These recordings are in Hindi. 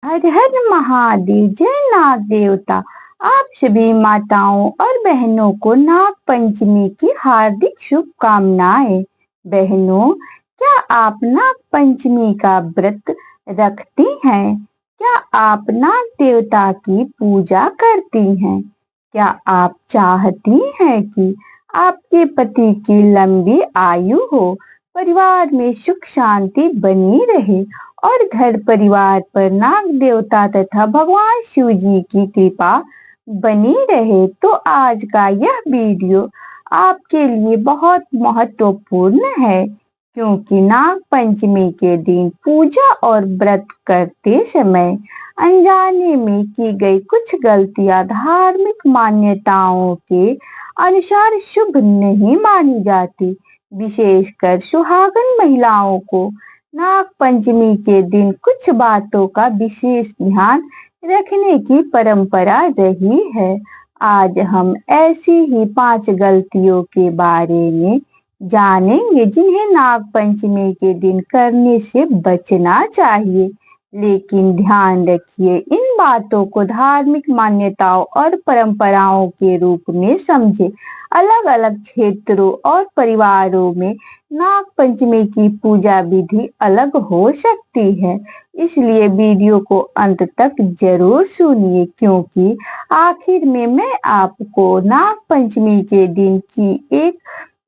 हर हर महादेव। जय नाग देवता। आप सभी माताओं और बहनों को नाग पंचमी की हार्दिक शुभकामनाएं। बहनों, क्या आप नाग पंचमी का व्रत रखती हैं? क्या आप नाग देवता की पूजा करती हैं? क्या आप चाहती हैं कि आपके पति की लंबी आयु हो, परिवार में सुख शांति बनी रहे और घर परिवार पर नाग देवता तथा भगवान शिव जी की कृपा बनी रहे? तो आज का यह वीडियो आपके लिए बहुत महत्वपूर्ण है, क्योंकि नाग पंचमी के दिन पूजा और व्रत करते समय अनजाने में की गई कुछ गलतियां धार्मिक मान्यताओं के अनुसार शुभ नहीं मानी जाती। विशेषकर सुहागन महिलाओं को नाग पंचमी के दिन कुछ बातों का विशेष ध्यान रखने की परंपरा रही है। आज हम ऐसी ही 5 गलतियों के बारे में जानेंगे जिन्हें नाग पंचमी के दिन करने से बचना चाहिए। लेकिन ध्यान रखिए, इन बातों को धार्मिक मान्यताओं और परंपराओं के रूप में समझे। अलग अलग क्षेत्रों और परिवारों में नाग पंचमी की पूजा विधि अलग हो सकती है, इसलिए वीडियो को अंत तक जरूर सुनिए, क्योंकि आखिर में मैं आपको नाग पंचमी के दिन की एक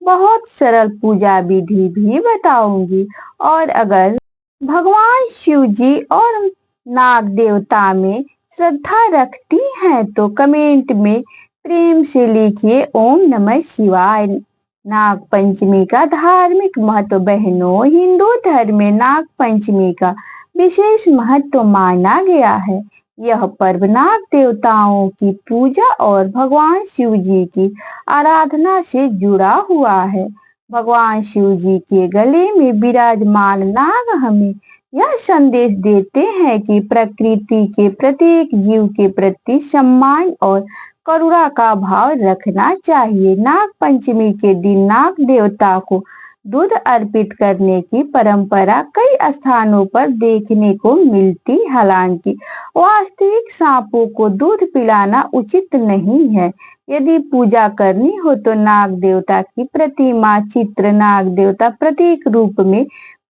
बहुत सरल पूजा विधि भी बताऊंगी। और अगर भगवान शिव जी और नाग देवता में श्रद्धा रखती हैं तो कमेंट में प्रेम से लिखिए ओम नमः शिवाय। नाग पंचमी का धार्मिक महत्व। बहनों, हिंदू धर्म में नाग पंचमी का विशेष महत्व माना गया है। यह पर्व नाग देवताओं की पूजा और भगवान शिव जी की आराधना से जुड़ा हुआ है। भगवान शिव जी के गले में विराजमान नाग हमें यह संदेश देते हैं कि प्रकृति के प्रत्येक जीव के प्रति सम्मान और करुणा का भाव रखना चाहिए। नाग पंचमी के दिन नाग देवता को दूध अर्पित करने की परंपरा कई स्थानों पर देखने को मिलती। हालांकि वास्तविक सांपों को दूध पिलाना उचित नहीं है। यदि पूजा करनी हो तो नाग देवता की प्रतिमा, चित्र, नाग देवता प्रतीक रूप में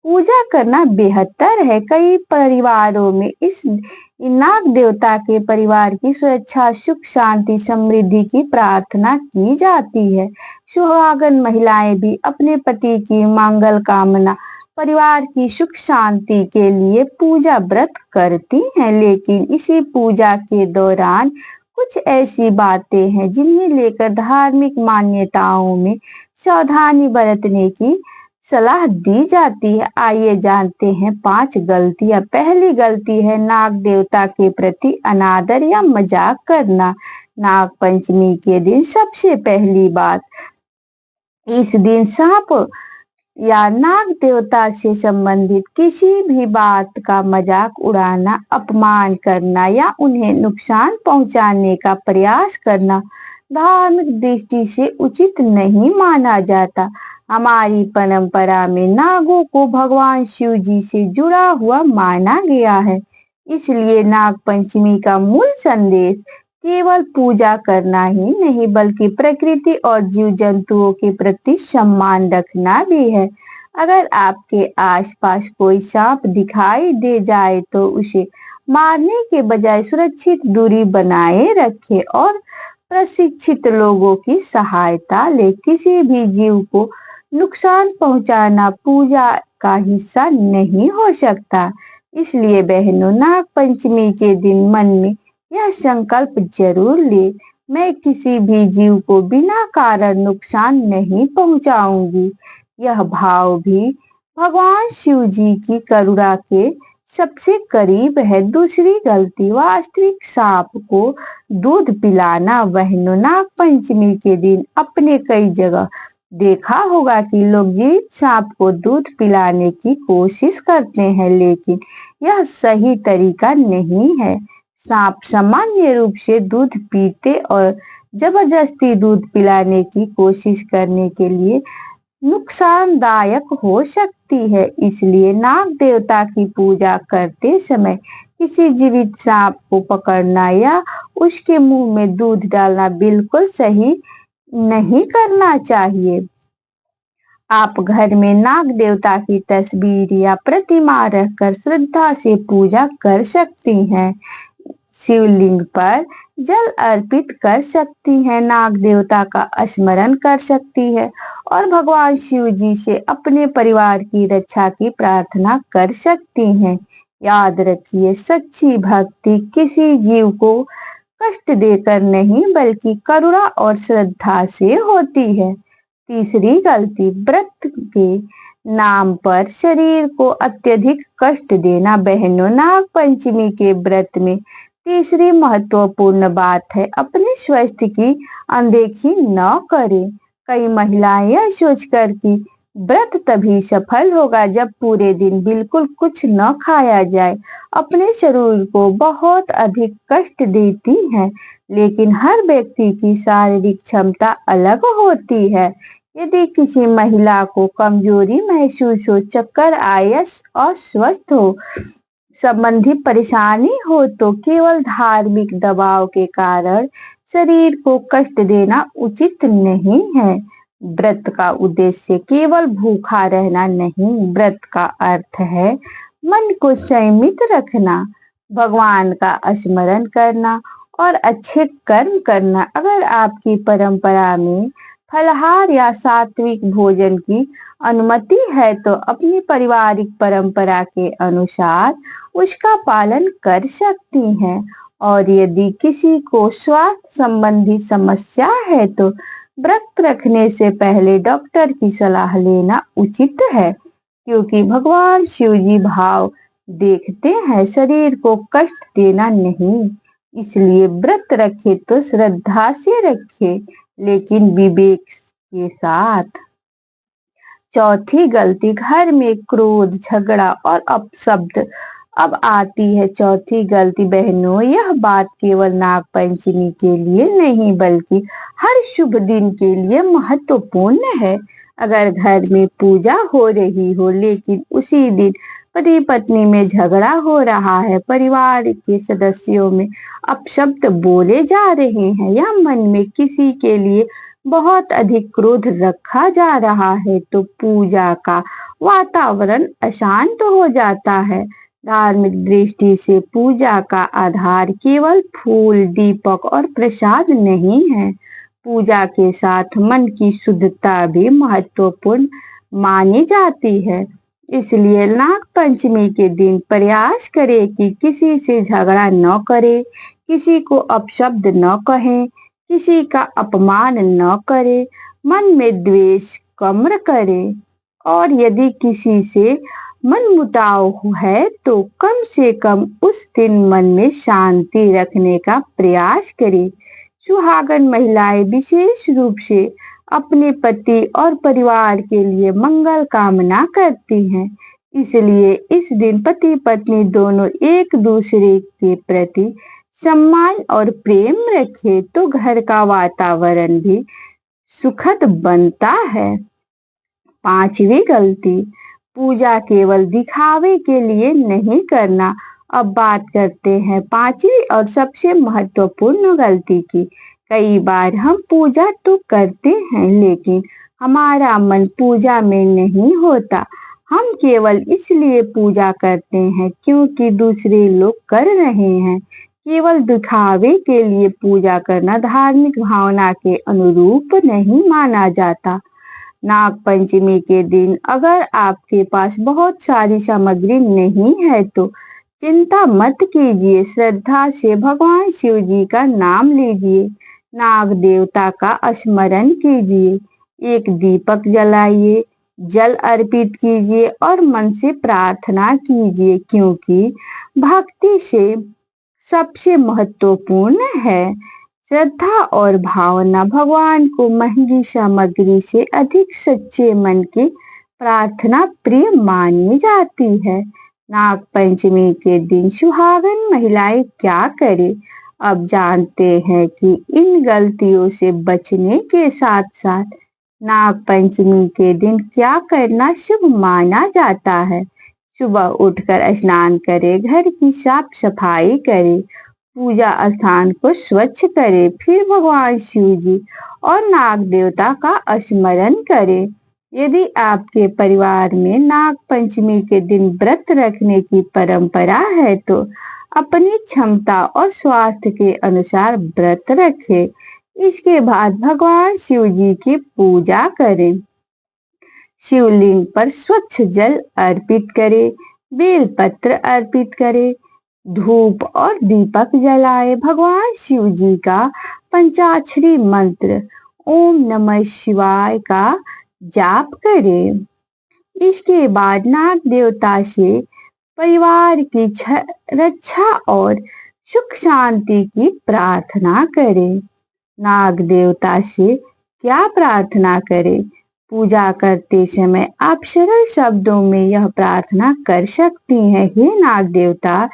पूजा करना बेहतर है। कई परिवारों में इस नाग देवता के परिवार की सुरक्षा, सुख शांति, समृद्धि की प्रार्थना की जाती है। सुहागन महिलाएं भी अपने पति की मंगल कामना, परिवार की सुख शांति के लिए पूजा व्रत करती हैं। लेकिन इसी पूजा के दौरान कुछ ऐसी बातें हैं जिन्हें लेकर धार्मिक मान्यताओं में सावधानी बरतने की सलाह दी जाती है। आइए जानते हैं 5 गलतियां। पहली गलती है नाग देवता के प्रति अनादर या मजाक करना। नाग पंचमी के दिन सबसे पहली बात, इस दिन सांप या नाग देवता से संबंधित किसी भी बात का मजाक उड़ाना, अपमान करना या उन्हें नुकसान पहुंचाने का प्रयास करना धार्मिक दृष्टि से उचित नहीं माना जाता। हमारी परंपरा में नागों को भगवान शिव जी से जुड़ा हुआ माना गया है, इसलिए नाग पंचमी का मूल संदेश केवल पूजा करना ही नहीं बल्कि प्रकृति और जीव जंतुओं के प्रति सम्मान रखना भी है। अगर आपके आसपास कोई सांप दिखाई दे जाए तो उसे मारने के बजाय सुरक्षित दूरी बनाए रखें और प्रशिक्षित लोगों की सहायता ले। किसी भी जीव को नुकसान पहुंचाना पूजा का हिस्सा नहीं हो सकता। इसलिए बहनों, नाग पंचमी के दिन मन में यह संकल्प जरूर ले, मैं किसी भी जीव को बिना कारण नुकसान नहीं पहुंचाऊंगी। यह भाव भी भगवान शिव जी की करुणा के सबसे करीब है। दूसरी गलती, वास्तविक सांप को दूध पिलाना। बहनों, नाग पंचमी के दिन अपने कई जगह देखा होगा कि लोग जीवित सांप को दूध पिलाने की कोशिश करते हैं, लेकिन यह सही तरीका नहीं है। सांप सामान्य रूप से दूध पीते और जबरदस्ती दूध पिलाने की कोशिश करने के लिए नुकसानदायक हो सकते सकती है। इसलिए नाग देवता की पूजा करते समय किसी जीवित सांप को पकड़ना या उसके मुंह में दूध डालना बिल्कुल सही नहीं करना चाहिए। आप घर में नाग देवता की तस्वीर या प्रतिमा रखकर श्रद्धा से पूजा कर सकती हैं। शिवलिंग पर जल अर्पित कर सकती हैं, नाग देवता का स्मरण कर सकती है और भगवान शिव जी से अपने परिवार की रक्षा की प्रार्थना कर सकती हैं। याद रखिए, सच्ची भक्ति किसी जीव को कष्ट देकर नहीं बल्कि करुणा और श्रद्धा से होती है। तीसरी गलती, व्रत के नाम पर शरीर को अत्यधिक कष्ट देना। बहनों, नाग पंचमी के व्रत में तीसरी महत्वपूर्ण बात है, अपने स्वास्थ्य की अनदेखी न करें। कई महिलाएं यह सोचकर कि व्रत तभी सफल होगा जब पूरे दिन बिल्कुल कुछ न खाया जाए, अपने शरीर को बहुत अधिक कष्ट देती हैं। लेकिन हर व्यक्ति की शारीरिक क्षमता अलग होती है। यदि किसी महिला को कमजोरी महसूस हो, चक्कर आए, अस्वस्थ हो, संबंधी परेशानी हो तो केवल धार्मिक दबाव के कारण शरीर को कष्ट देना उचित नहीं है। व्रत का उद्देश्य केवल भूखा रहना नहीं, व्रत का अर्थ है मन को संयमित रखना, भगवान का स्मरण करना और अच्छे कर्म करना। अगर आपकी परंपरा में फलाहार या सात्विक भोजन की अनुमति है तो अपनी पारिवारिक परंपरा के अनुसार उसका पालन कर सकती हैं। और यदि किसी को स्वास्थ्य संबंधी समस्या है तो व्रत रखने से पहले डॉक्टर की सलाह लेना उचित है, क्योंकि भगवान शिव जी भाव देखते हैं, शरीर को कष्ट देना नहीं। इसलिए व्रत रखे तो श्रद्धा से रखे, लेकिन विवेक के साथ। चौथी गलती, घर में क्रोध, झगड़ा और अपशब्द। अब आती है चौथी गलती। बहनों, यह बात केवल नाग पंचमी के लिए नहीं बल्कि हर शुभ दिन के लिए महत्वपूर्ण है। अगर घर में पूजा हो रही हो लेकिन उसी दिन पति पत्नी में झगड़ा हो रहा है, परिवार के सदस्यों में अपशब्द बोले जा रहे हैं या मन में किसी के लिए बहुत अधिक क्रोध रखा जा रहा है, तो पूजा का वातावरण अशांत हो जाता है। धार्मिक दृष्टि से पूजा का आधार केवल फूल, दीपक और प्रसाद नहीं है। पूजा के साथ मन की शुद्धता भी महत्वपूर्ण मानी जाती है। इसलिए नाग पंचमी के दिन प्रयास करें कि किसी से झगड़ा न करें, किसी को अपशब्द न कहें, किसी का अपमान न करें, मन में द्वेष कम करें और यदि किसी से मनमुटाव है तो कम से कम उस दिन मन में शांति रखने का प्रयास करें। सुहागन महिलाएं विशेष रूप से अपने पति और परिवार के लिए मंगल कामना करती हैं। इसलिए इस दिन पति पत्नी दोनों एक दूसरे के प्रति सम्मान और प्रेम रखे तो घर का वातावरण भी सुखद बनता है। पांचवी गलती, पूजा केवल दिखावे के लिए नहीं करना। अब बात करते हैं पांचवी और सबसे महत्वपूर्ण गलती की। कई बार हम पूजा तो करते हैं लेकिन हमारा मन पूजा में नहीं होता। हम केवल इसलिए पूजा करते हैं क्योंकि दूसरे लोग कर रहे हैं। केवल दिखावे के लिए पूजा करना धार्मिक भावना के अनुरूप नहीं माना जाता। नाग पंचमी के दिन अगर आपके पास बहुत सारी सामग्री नहीं है तो चिंता मत कीजिए, श्रद्धा से भगवान शिव जी का नाम लीजिए, नाग देवता का स्मरण कीजिए, एक दीपक जलाइए, जल अर्पित कीजिए और मन से प्रार्थना कीजिए, क्योंकि भक्ति से सबसे महत्वपूर्ण है। श्रद्धा और भावना भगवान को महंगी सामग्री से अधिक सच्चे मन की प्रार्थना प्रिय मानी जाती है। नाग पंचमी के दिन सुहागन महिलाएं क्या करें? अब जानते हैं कि इन गलतियों से बचने के साथ साथ नाग पंचमी के दिन क्या करना शुभ माना जाता है? सुबह उठकर स्नान करें, घर की साफ सफाई करें, पूजा स्थान को स्वच्छ करें, फिर भगवान शिव जी और नाग देवता का स्मरण करें। यदि आपके परिवार में नाग पंचमी के दिन व्रत रखने की परंपरा है तो अपनी क्षमता और स्वास्थ्य के अनुसार व्रत रखें। इसके बाद भगवान शिव जी की पूजा करें। शिवलिंग पर स्वच्छ जल अर्पित करें, बेलपत्र अर्पित करें, धूप और दीपक जलाए। भगवान शिव जी का पंचाक्षरी मंत्र ओम नमः शिवाय का जाप करें। इसके बाद नाग देवता से परिवार की रक्षा और सुख शांति की प्रार्थना करें। नाग देवता से क्या प्रार्थना करें? पूजा करते समय आप सरल शब्दों में यह प्रार्थना कर सकती हैं। हे नाग देवता,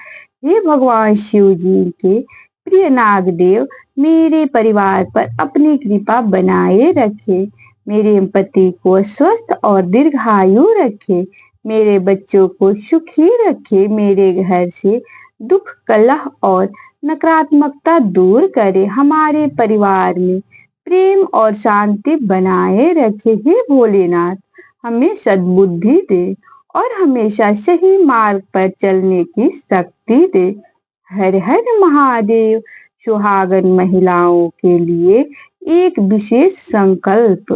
हे भगवान शिव जी के प्रिय नाग देव, मेरे परिवार पर अपनी कृपा बनाए रखे, मेरे पति को स्वस्थ और दीर्घायु रखे, मेरे बच्चों को सुखी रखे, मेरे घर से दुख, कलह और नकारात्मकता दूर करे, हमारे परिवार में प्रेम और शांति बनाए रखे। हे भोलेनाथ, हमें सद्बुद्धि दे और हमेशा सही मार्ग पर चलने की शक्ति दे। हर हर महादेव। सुहागन महिलाओं के लिए एक विशेष संकल्प।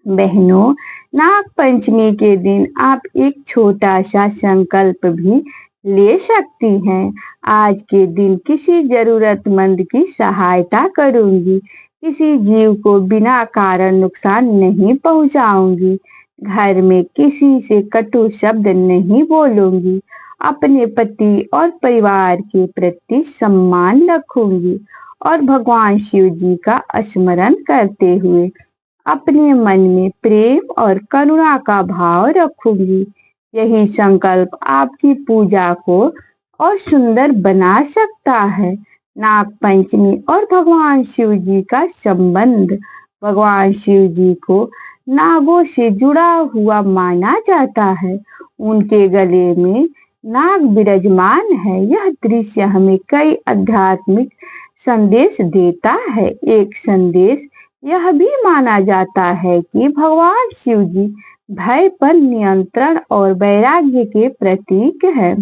बहनों, नाग पंचमी के दिन आप एक छोटा सा संकल्प भी ले सकती हैं। आज के दिन किसी जरूरतमंद की सहायता करूंगी, किसी जीव को बिना कारण नुकसान नहीं पहुंचाऊंगी, घर में किसी से कटु शब्द नहीं बोलूंगी, अपने पति और परिवार के प्रति सम्मान रखूंगी और भगवान शिव जी का स्मरण करते हुए अपने मन में प्रेम और करुणा का भाव रखूंगी। यही संकल्प आपकी पूजा को और सुंदर बना सकता है। नाग पंचमी और भगवान शिव जी का संबंध। भगवान शिव जी को नागों से जुड़ा हुआ माना जाता है। उनके गले में नाग विराजमान है। यह दृश्य हमें कई आध्यात्मिक संदेश देता है। एक संदेश यह भी माना जाता है कि भगवान शिव जी भय पर नियंत्रण और वैराग्य के प्रतीक है।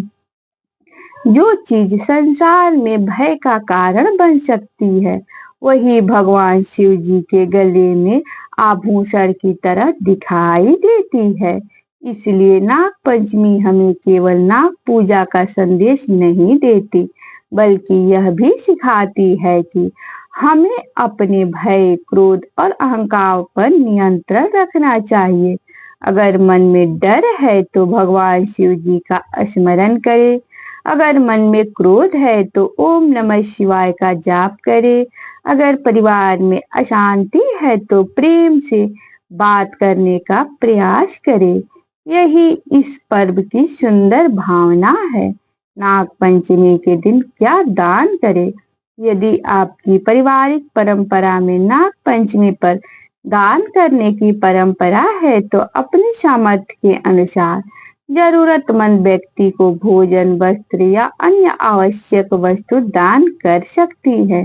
जो चीज संसार में भय का कारण बन सकती है, वही भगवान शिव जी के गले में आभूषण की तरह दिखाई देती है। इसलिए नाग पंचमी हमें केवल नाग पूजा का संदेश नहीं देती, बल्कि यह भी सिखाती है कि हमें अपने भय, क्रोध और अहंकार पर नियंत्रण रखना चाहिए। अगर मन में डर है तो भगवान शिव जी का स्मरण करें। अगर मन में क्रोध है तो ओम नमः शिवाय का जाप करें। अगर परिवार में अशांति है तो प्रेम से बात करने का प्रयास करें। यही इस पर्व की सुंदर भावना है। नाग पंचमी के दिन क्या दान करें? यदि आपकी पारिवारिक परंपरा में नाग पंचमी पर दान करने की परंपरा है तो अपनी सामर्थ्य के अनुसार जरूरतमंद व्यक्ति को भोजन, वस्त्र या अन्य आवश्यक वस्तु दान कर सकती है।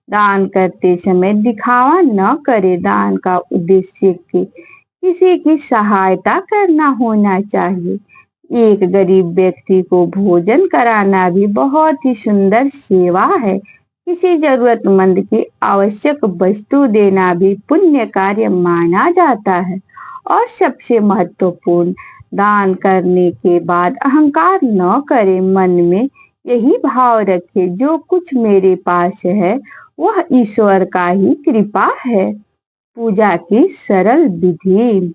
दान करते समय दिखावा न करें। दान का उद्देश्य किसी की सहायता करना होना चाहिए। एक गरीब व्यक्ति को भोजन कराना भी बहुत ही सुंदर सेवा है। किसी जरूरतमंद की आवश्यक वस्तु देना भी पुण्य कार्य माना जाता है। और सबसे महत्वपूर्ण, दान करने के बाद अहंकार न करें। मन में यही भाव रखें, जो कुछ मेरे पास है वह ईश्वर का ही कृपा है। पूजा की सरल विधि।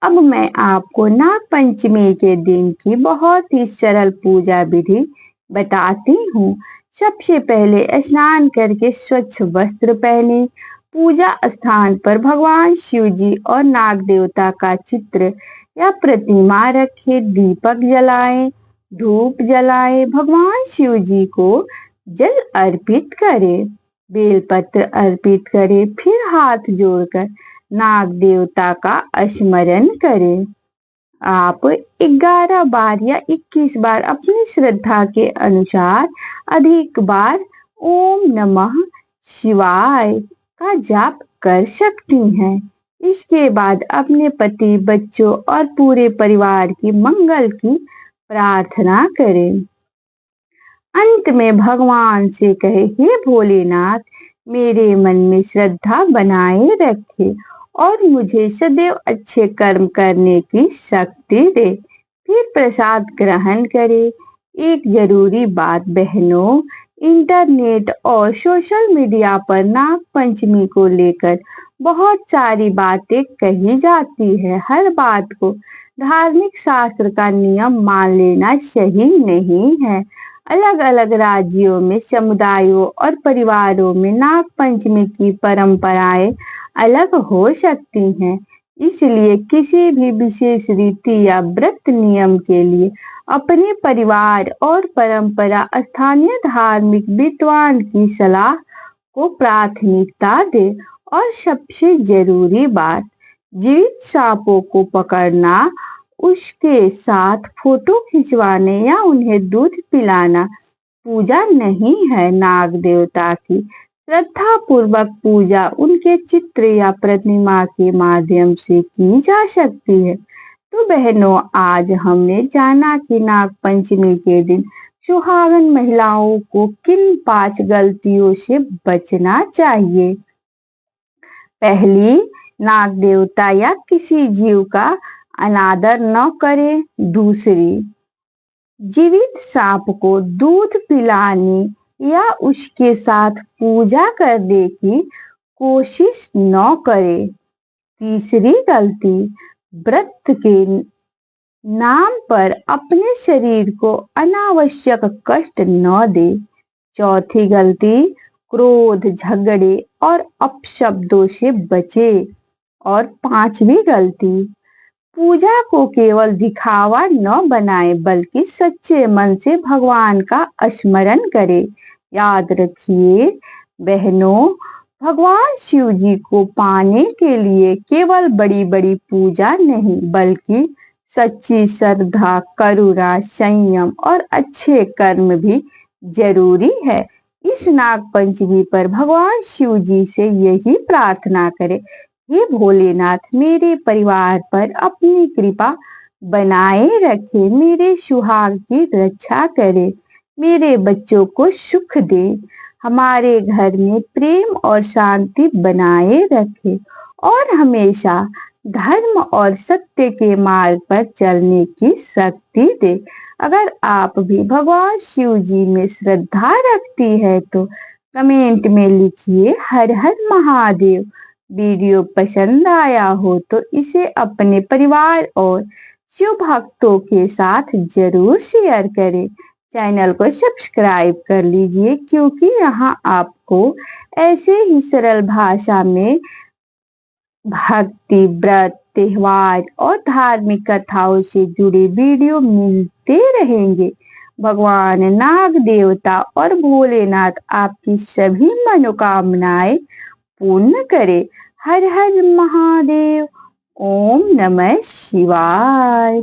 अब मैं आपको नाग पंचमी के दिन की बहुत ही सरल पूजा विधि बताती हूँ। सबसे पहले स्नान करके स्वच्छ वस्त्र पहने। पूजा स्थान पर भगवान शिव जी और नाग देवता का चित्र या प्रतिमा रखे। दीपक जलाएं, धूप जलाएं, भगवान शिव जी को जल अर्पित करें, बेलपत्र अर्पित करें, फिर हाथ जोड़कर नाग देवता का स्मरण करें। आप 11 बार या 21 बार अपनी श्रद्धा के अनुसार अधिक बार ओम नमः शिवाय का जाप कर सकती हैं। इसके बाद अपने पति, बच्चों और पूरे परिवार की मंगल की प्रार्थना करें। अंत में भगवान से कहे, हे भोलेनाथ, मेरे मन में श्रद्धा बनाए रखे और मुझे सदैव अच्छे कर्म करने की शक्ति दे। फिर प्रसाद ग्रहण करें। एक जरूरी बात बहनों, इंटरनेट और सोशल मीडिया पर नाग पंचमी को लेकर बहुत सारी बातें कही जाती है। हर बात को धार्मिक शास्त्र का नियम मान लेना सही नहीं है। अलग अलग राज्यों में, समुदायों और परिवारों में नाग पंचमी की परंपराएं अलग हो सकती हैं। इसलिए किसी भी विशेष रीति या व्रत नियम के लिए अपने परिवार और परंपरा स्थानीय धार्मिक विद्वान की सलाह को प्राथमिकता दे। और सबसे जरूरी बात, जीवित सांपों को पकड़ना, उसके साथ फोटो खिंचवाने या उन्हें दूध पिलाना पूजा नहीं है। नाग देवता की श्रद्धा पूर्वक पूजा उनके चित्र या प्रतिमा के माध्यम से की जा सकती है। तो बहनों, आज हमने जाना कि नाग पंचमी के दिन सुहागन महिलाओं को किन 5 गलतियों से बचना चाहिए। पहली, नाग देवता या किसी जीव का अनादर न करें। दूसरी, जीवित सांप को दूध पिलाने या उसके साथ पूजा करने की कोशिश न करें। तीसरी गलती, व्रत के नाम पर अपने शरीर को अनावश्यक कष्ट न दे। चौथी गलती, क्रोध, झगड़े और अपशब्दों से बचे। और 5वीं गलती, पूजा को केवल दिखावा न बनाए बल्कि सच्चे मन से भगवान का स्मरण करे। याद रखिए बहनों, भगवान शिव जी को पाने के लिए केवल बड़ी बड़ी पूजा नहीं बल्कि सच्ची श्रद्धा, करुणा, संयम और अच्छे कर्म भी जरूरी है। इस नाग पंचमी पर भगवान शिव जी से यही प्रार्थना करें, हे भोलेनाथ, मेरे परिवार पर अपनी कृपा बनाए रखे, मेरे सुहाग की रक्षा करे, मेरे बच्चों को सुख दे, हमारे घर में प्रेम और शांति बनाए रखे और हमेशा धर्म और सत्य के मार्ग पर चलने की शक्ति दे। अगर आप भी भगवान शिव जी में श्रद्धा रखती है तो कमेंट में लिखिए हर हर महादेव। वीडियो पसंद आया हो तो इसे अपने परिवार और शिव भक्तों के साथ जरूर शेयर करें। चैनल को सब्सक्राइब कर लीजिए क्योंकि यहाँ आपको ऐसे ही सरल भाषा में भक्ति, व्रत, त्योहार और धार्मिक कथाओं से जुड़े वीडियो मिलते रहेंगे। भगवान नाग देवता और भोलेनाथ आपकी सभी मनोकामनाएं पूर्ण करे। हर हर महादेव। ओम नमः शिवाय।